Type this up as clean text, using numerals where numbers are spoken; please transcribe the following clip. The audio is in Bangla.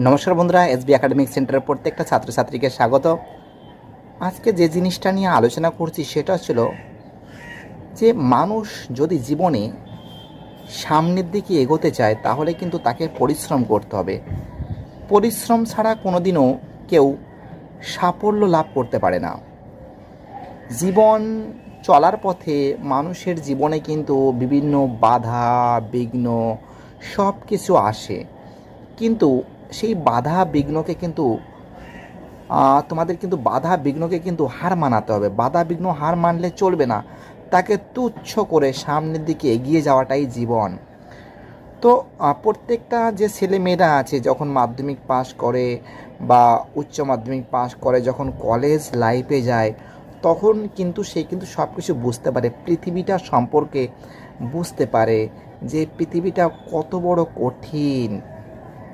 নমস্কার বন্ধুরা, এসবি একাডেমিক সেন্টারের প্রত্যেকটা ছাত্রছাত্রীকে স্বাগত। আজকে যে জিনিসটা নিয়ে আলোচনা করছি সেটা ছিল যে মানুষ যদি জীবনে সামনের দিকে এগোতে চায় তাহলে কিন্তু তাকে পরিশ্রম করতে হবে। পরিশ্রম ছাড়া কোনোদিনও কেউ সাফল্য লাভ করতে পারে না। জীবন চলার পথে মানুষের জীবনে কিন্তু বিভিন্ন বাধা বিঘ্ন সব কিছু আসে, কিন্তু সেই বাধা বিঘ্নকে কিন্তু তোমাদের কিন্তু বাধা বিঘ্নকে কিন্তু হার মানাতে হবে। বাধা বিঘ্ন হার মানলে চলবে না, তাকে তুচ্ছ করে সামনের দিকে এগিয়ে যাওয়াটাই জীবন। তো প্রত্যেকটা যে ছেলেমেয়েরা আছে যখন মাধ্যমিক পাস করে বা উচ্চ মাধ্যমিক পাস করে, যখন কলেজ লাইফে যায়, তখন কিন্তু সে কিন্তু সব কিছু বুঝতে পারে, পৃথিবীটা সম্পর্কে বুঝতে পারে যে পৃথিবীটা কত বড় কঠিন,